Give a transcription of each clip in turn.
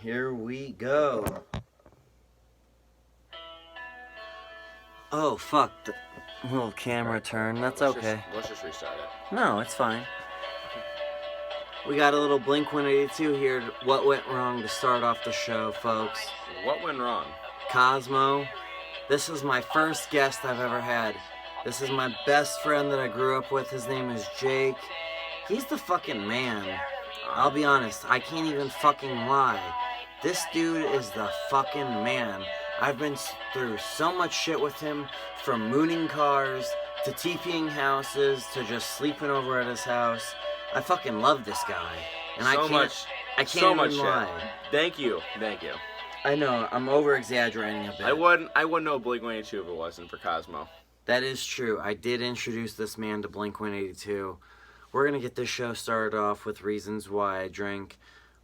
Here we go. Oh, fuck. The little camera turn. That's okay. Let's just restart it. No, it's fine. We got a little Blink-182 here. What went wrong to start off the show, folks? What went wrong? Cosmo. This is my first guest I've ever had. This is my best friend that I grew up with. His name is Jake. He's the fucking man. I'll be honest, I can't even fucking lie. This dude is the fucking man. I've been through so much shit with him, from mooning cars, to TPing houses, to just sleeping over at his house. I fucking love this guy. And I can't even lie. Thank you. I know, I'm over-exaggerating a bit. I wouldn't know Blink-182 if it wasn't for Cosmo. That is true. I did introduce this man to Blink-182. We're going to get this show started off with reasons why I drank.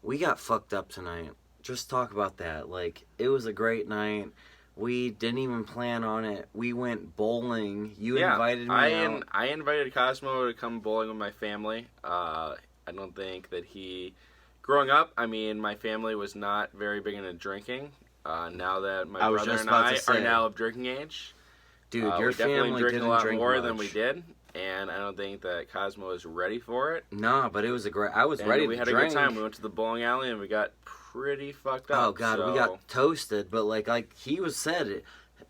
We got fucked up tonight. Just talk about that. Like, it was a great night. We didn't even plan on it. We went bowling. You invited me out. I invited Cosmo to come bowling with my family. I don't think that he... Growing up, I mean, my family was not very big into drinking. Now that my brother and I are now of drinking age... Dude, your family drinking a lot more much. than we did, and I don't think that Cosmo is ready for it. Nah, but it was I was ready to drink. We had a good time. We went to the bowling alley and we got pretty fucked up. Oh god, we got toasted. But like he was said,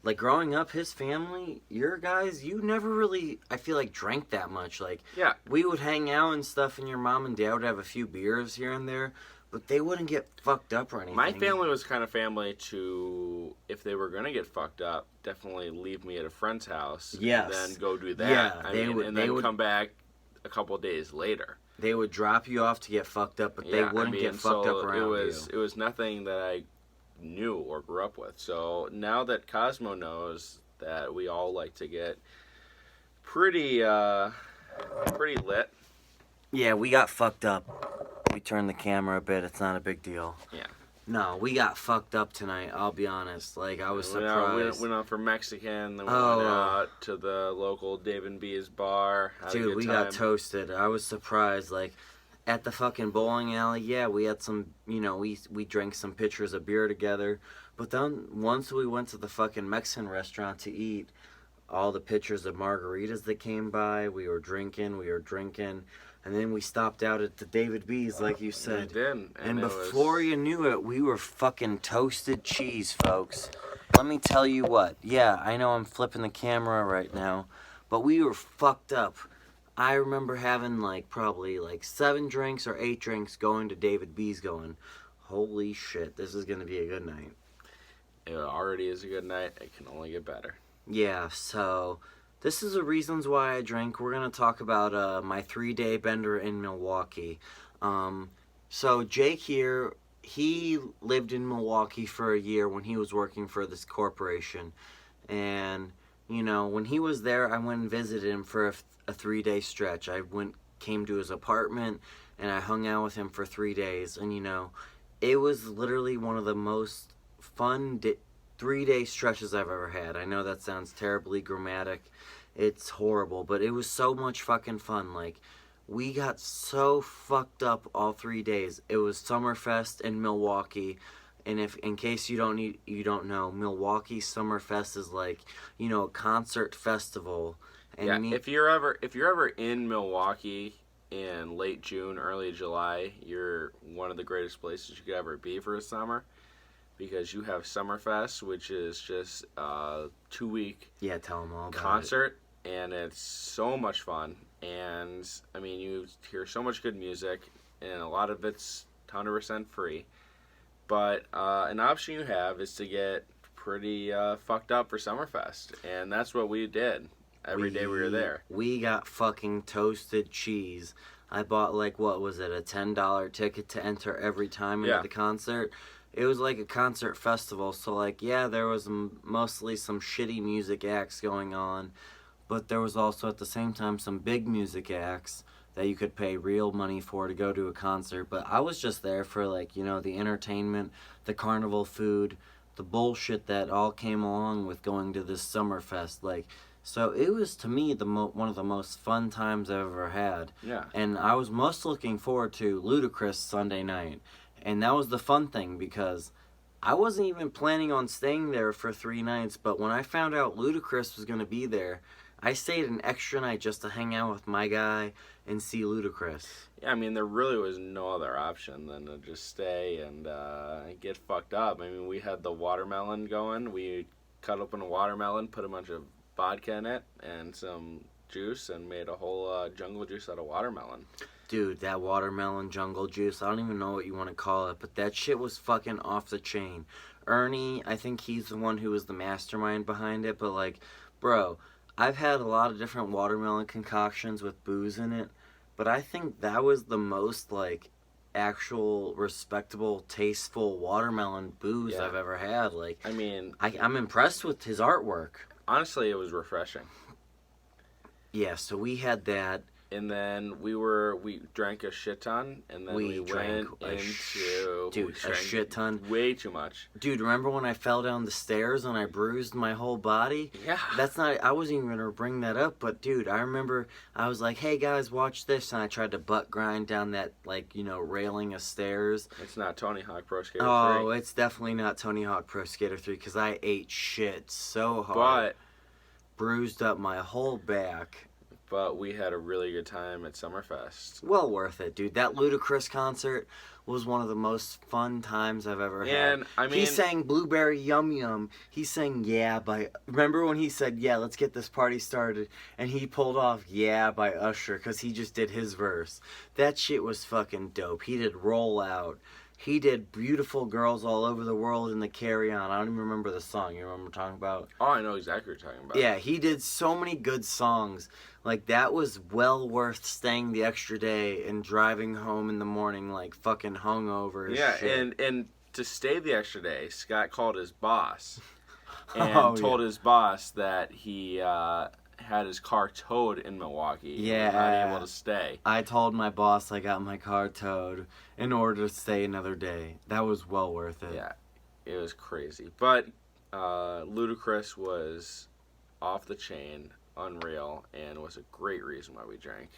like growing up, his family, your guys, you never really, I feel like, drank that much. Like, yeah, we would hang out and stuff, and your mom and dad would have a few beers here and there. But they wouldn't get fucked up or anything. My family was kind of family to, if they were going to get fucked up, definitely leave me at a friend's house. Yes. And then go do that. Yeah, they would come back a couple of days later. They would drop you off to get fucked up, but they wouldn't get fucked up around you. It was nothing that I knew or grew up with. So now that Cosmo knows that we all like to get pretty lit. Yeah, we got fucked up. We turned the camera a bit. It's not a big deal. Yeah. No, we got fucked up tonight. I'll be honest. Like, I was surprised. We went out for Mexican. Then we went out to the local Dave and B's bar. Dude, we got toasted. I was surprised. Like, at the fucking bowling alley, yeah, we had some, we drank some pitchers of beer together. But then once we went to the fucking Mexican restaurant to eat, all the pitchers of margaritas that came by, we were drinking. And then we stopped out at the David B's, like you said. We did. And before you knew it, we were fucking toasted cheese, folks. Let me tell you what. Yeah, I know I'm flipping the camera right now, but we were fucked up. I remember having probably 7 drinks or 8 drinks going to David B's going, holy shit, this is going to be a good night. It already is a good night. It can only get better. Yeah, so... This is the reasons why I drank. We're going to talk about my 3-day bender in Milwaukee. So Jake here, he lived in Milwaukee for a year when he was working for this corporation. And, when he was there, I went and visited him for a 3-day stretch. I came to his apartment, and I hung out with him for 3 days. And, it was literally one of the most fun 3-day stretches I've ever had. I know that sounds terribly grammatic. It's horrible, but it was so much fucking fun. Like, we got so fucked up all 3 days. It was Summerfest in Milwaukee, and if in case you don't know, Milwaukee Summerfest is like, a concert festival. And if you're ever in Milwaukee in late June, early July, you're one of the greatest places you could ever be for a summer. Because you have Summerfest, which is just a 2-week tell them all about concert, and it's so much fun. And I mean, you hear so much good music, and a lot of it's 100% free. But an option you have is to get pretty fucked up for Summerfest, and that's what we did every day we were there. We got fucking toasted cheese. I bought a $10 ticket to enter every time into the concert. It was like a concert festival, so there was mostly some shitty music acts going on, but there was also at the same time some big music acts that you could pay real money for to go to a concert. But I was just there for the entertainment, the carnival food, the bullshit that all came along with going to this Summerfest. So it was, to me, one of the most fun times I've ever had. Yeah. And I was most looking forward to Ludacris Sunday night. And that was the fun thing because I wasn't even planning on staying there for 3 nights, but when I found out Ludacris was going to be there, I stayed an extra night just to hang out with my guy and see Ludacris. Yeah, I mean, there really was no other option than to just stay and get fucked up. I mean, we had the watermelon going. We cut open a watermelon, put a bunch of vodka in it, and some juice, and made a whole jungle juice out of watermelon. Dude, that watermelon jungle juice, I don't even know what you want to call it, but that shit was fucking off the chain. Ernie, I think he's the one who was the mastermind behind it, but like, bro, I've had a lot of different watermelon concoctions with booze in it, but I think that was the most like actual respectable, tasteful watermelon booze Yeah. I've ever had. Like, I mean, I'm impressed with his artwork. honestly, it was refreshing. Yeah, so we had that. And then we drank a shit ton, and then we drank went a we drank shit ton. way too much. Dude, remember when I fell down the stairs and I bruised my whole body? Yeah. I wasn't even going to bring that up, but dude, I remember I was like, hey guys, watch this, and I tried to butt grind down that, like, railing of stairs. It's not Tony Hawk Pro Skater 3. Oh, it's definitely not Tony Hawk Pro Skater 3, because I ate shit so hard. But bruised up my whole back. But we had a really good time at Summerfest. Well worth it, dude. That Ludacris concert was one of the most fun times I've ever had. And, I mean... He sang Blueberry Yum Yum. He sang Yeah by... Remember when he said, yeah, let's get this party started? And he pulled off Yeah by Usher because he just did his verse. That shit was fucking dope. He did Roll Out. He did Beautiful Girls All Over the World in the Carry On. I don't even remember the song. You remember what I'm talking about? Oh, I know exactly what you're talking about. Yeah, he did so many good songs. Like, that was well worth staying the extra day and driving home in the morning, like, fucking hungover as Yeah, shit. and to stay the extra day, Scott called his boss and told his boss that he had his car towed in Milwaukee. Yeah. And was not able to stay. I told my boss I got my car towed in order to stay another day. That was well worth it. Yeah, it was crazy. But Ludacris was off the chain, unreal, and was a great reason why we drank.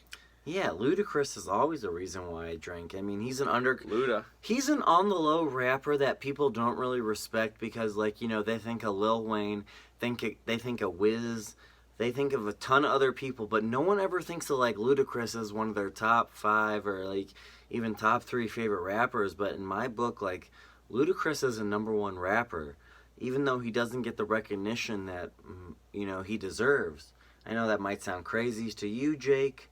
Yeah, Ludacris is always a reason why I drink. I mean, he's an on the low rapper that people don't really respect because, like, they think of Lil Wayne, they think of Wiz, they think of a ton of other people, but no one ever thinks of, like, Ludacris as one of their top 5 or, like, even top 3 favorite rappers. But in my book, like, Ludacris is a number 1 rapper, even though he doesn't get the recognition that, he deserves. I know that might sound crazy to you, Jake,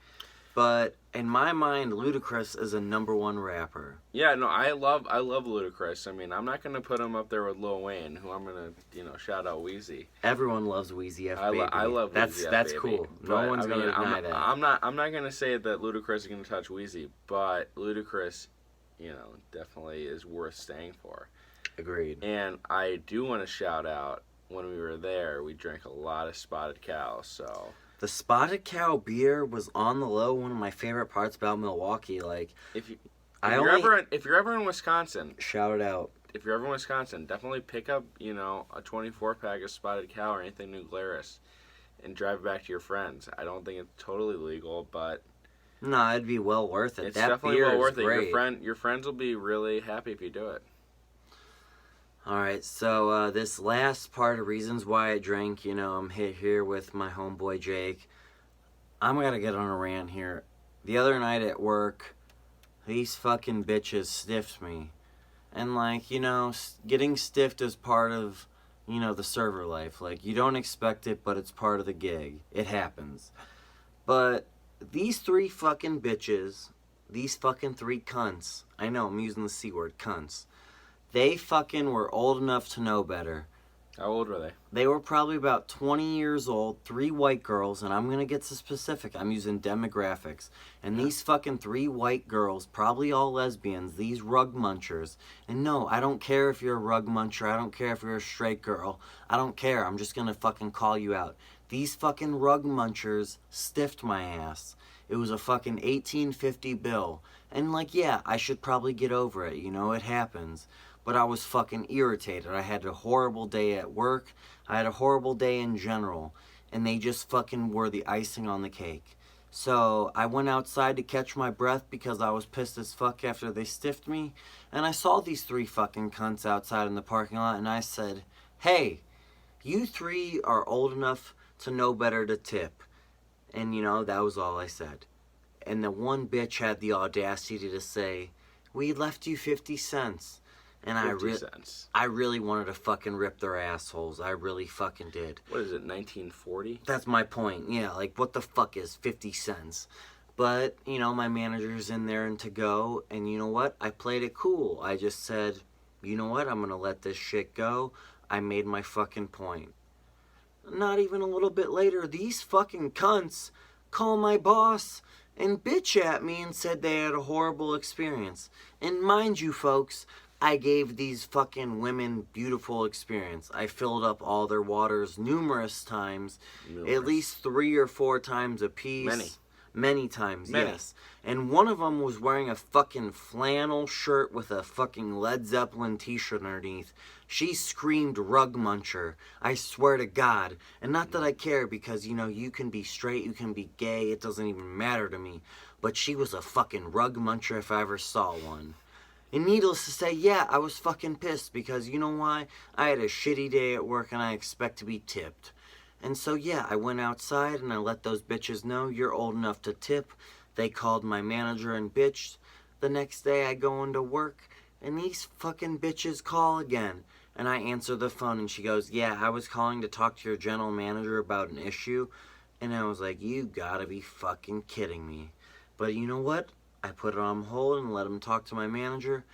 but in my mind, Ludacris is a number 1 rapper. Yeah, no, I love Ludacris. I mean, I'm not gonna put him up there with Lil Wayne, who I'm gonna, shout out Wheezy. Everyone loves Wheezy F Baby. I love Wheezy F That's Baby, cool. No one's gonna deny that. I'm not gonna say that Ludacris is gonna touch Wheezy, but Ludacris, definitely is worth staying for. Agreed. And I do want to shout out, when we were there, we drank a lot of Spotted Cow, so... The Spotted Cow beer was on the low one of my favorite parts about Milwaukee. Like, if you're ever in Wisconsin, shout it out. If you're ever in Wisconsin, definitely pick up, a 24-pack of Spotted Cow or anything New Glarus and drive it back to your friends. I don't think it's totally legal, but... No, it'd be well worth it. It's that definitely beer well worth is great. it. Your friends will be really happy if you do it. Alright, so this last part of reasons why I drank, I'm here with my homeboy Jake. I'm gonna get on a rant here. The other night at work, these fucking bitches stiffed me. And getting stiffed is part of, the server life. Like, you don't expect it, but it's part of the gig. It happens. But these 3 fucking bitches, these fucking 3 cunts, I know, I'm using the C word, cunts. They fucking were old enough to know better. How old were they? They were probably about 20 years old, 3 white girls, and I'm going to get specific. I'm using demographics. And these fucking 3 white girls, probably all lesbians, these rug munchers. And no, I don't care if you're a rug muncher. I don't care if you're a straight girl. I don't care. I'm just going to fucking call you out. These fucking rug munchers stiffed my ass. It was a fucking 1850 bill. And yeah, I should probably get over it. It happens. But I was fucking irritated. I had a horrible day at work. I had a horrible day in general. And they just fucking were the icing on the cake. So I went outside to catch my breath because I was pissed as fuck after they stiffed me. And I saw these three fucking cunts outside in the parking lot and I said, hey, you three are old enough to know better to tip. And that was all I said. And the one bitch had the audacity to say, we left you 50 cents. And 50 cents. I really wanted to fucking rip their assholes. I really fucking did. What is it, 1940? That's my point. Yeah, like what the fuck is 50 cents? But, my manager's in there and to go. And you know what? I played it cool. I just said, you know what? I'm going to let this shit go. I made my fucking point. Not even a little bit later, these fucking cunts call my boss and bitch at me and said they had a horrible experience. And mind you, folks, I gave these fucking women beautiful experience. I filled up all their waters numerous times, at least 3 or 4 times a piece. Many times, Many. yes. And one of them was wearing a fucking flannel shirt with a fucking Led Zeppelin t-shirt underneath. She screamed rug muncher. I swear to God. And not that I care because, you can be straight, you can be gay, it doesn't even matter to me. But she was a fucking rug muncher if I ever saw one. And needless to say, yeah, I was fucking pissed because you know why? I had a shitty day at work and I expect to be tipped. And so, yeah, I went outside and I let those bitches know you're old enough to tip. They called my manager and bitched. The next day I go into work and these fucking bitches call again. And I answer the phone and she goes, yeah, I was calling to talk to your general manager about an issue. And I was like, you gotta be fucking kidding me. But you know what? I put it on hold and let him talk to my manager.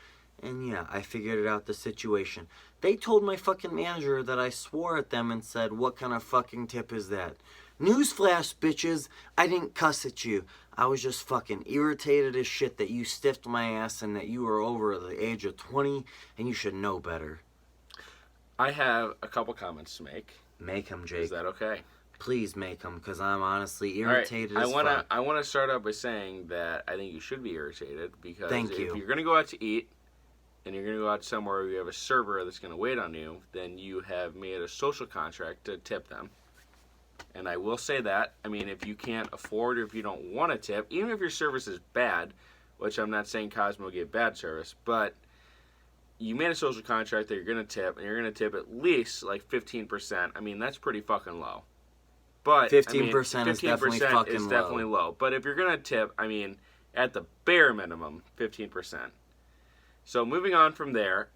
And yeah, I figured it out the situation. They told my fucking manager that I swore at them and said, what kind of fucking tip is that? Newsflash, bitches, I didn't cuss at you. I was just fucking irritated as shit that you stiffed my ass and that you were over the age of 20 and you should know better. I have a couple comments to make. Make them, Jake. Is that okay? Please make them, because I'm honestly irritated as fuck. I want to start out by saying that I think you should be irritated because Thank you. If you're going to go out to eat and you're going to go out somewhere where you have a server that's going to wait on you, then you have made a social contract to tip them. And I will say that. I mean, if you can't afford or if you don't want to tip, even if your service is bad, which I'm not saying Cosmo gave bad service, but you made a social contract that you're going to tip, and you're going to tip at least like 15%. I mean, that's pretty fucking low. But 15% is definitely fucking low. But if you're gonna tip, I mean, at the bare minimum, 15%. So moving on from there,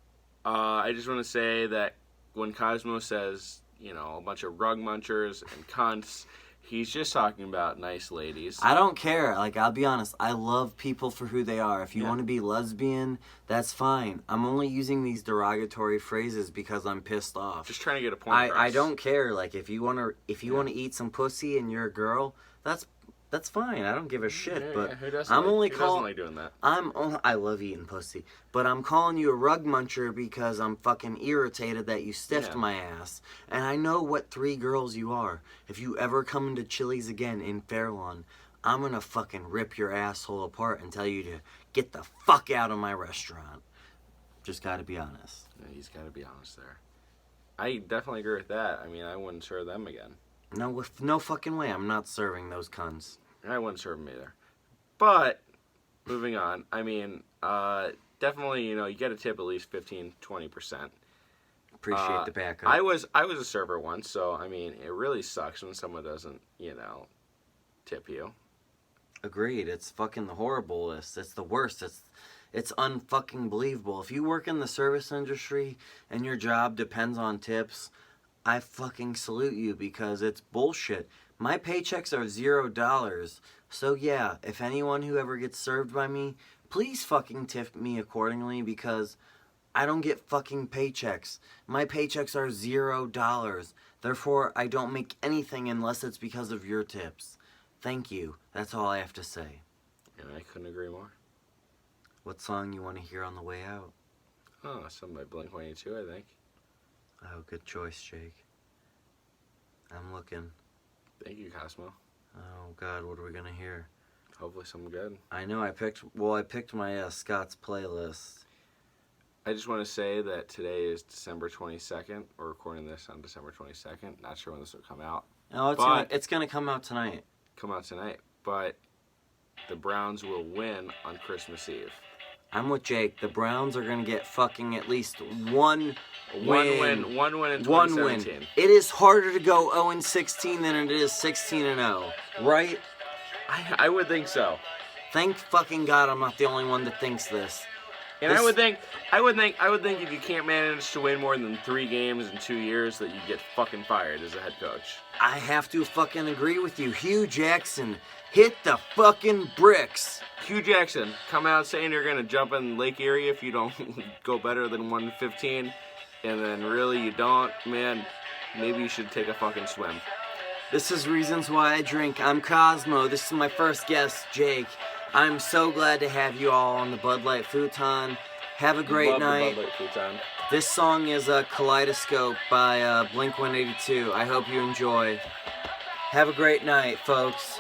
I just want to say that when Cosmo says, a bunch of rug munchers and cunts, he's just talking about nice ladies. I don't care. Like, I'll be honest. I love people for who they are. If you want to be lesbian, that's fine. I'm only using these derogatory phrases because I'm pissed off. Just trying to get a point across. I don't care. Like, if you want to eat some pussy and you're a girl, that's fine. I don't give a shit. But who doesn't I'm who doesn't like doing that? I love eating pussy. But I'm calling you a rug muncher because I'm fucking irritated that you stiffed my ass. And I know what 3 girls you are. If you ever come into Chili's again in Fairlawn, I'm gonna fucking rip your asshole apart and tell you to get the fuck out of my restaurant. Just gotta be honest. Yeah, he's gotta be honest there. I definitely agree with that. I mean, I wouldn't serve them again. No fucking way. I'm not serving those cunts. I wouldn't serve them either. But, moving on, I mean, definitely, you gotta tip at least 15-20%. Appreciate the backup. I was a server once, so, I mean, it really sucks when someone doesn't, tip you. Agreed. It's fucking the horriblest. It's the worst. It's unfucking believable. If you work in the service industry and your job depends on tips, I fucking salute you because it's bullshit. My paychecks are $0. So yeah, if anyone who ever gets served by me, please fucking tip me accordingly because I don't get fucking paychecks. My paychecks are $0. Therefore, I don't make anything unless it's because of your tips. Thank you. That's all I have to say. And I couldn't agree more. What song you want to hear on the way out? Oh, something by Blink-182, I think. Oh, good choice, Jake. I'm looking. Thank you, Cosmo. Oh, God, what are we going to hear? Hopefully something good. I know, I picked my Scott's playlist. I just want to say that today is December 22nd. We're recording this on December 22nd. Not sure when this will come out. No, it's gonna come out tonight. Come out tonight. but the Browns will win on Christmas Eve. I'm with Jake. The Browns are going to get fucking at least one win. One win in 2017. It is harder to go 0-16 than it is 16-0, right? I would think so. Thank fucking God I'm not the only one that thinks this. And I would think if you can't manage to win more than 3 games in 2 years, that you get fucking fired as a head coach. I have to fucking agree with you. Hugh Jackson, hit the fucking bricks. Hugh Jackson, come out saying you're gonna jump in Lake Erie if you don't go better than 115, and then really you don't, man. Maybe you should take a fucking swim. This is Reasons Why I Drink. I'm Cosmo. This is my first guest, Jake. I'm so glad to have you all on the Bud Light Futon. Have a great night. The Bud Light Futon. This song is Kaleidoscope by Blink-182. I hope you enjoy. Have a great night, folks.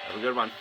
Have a good one.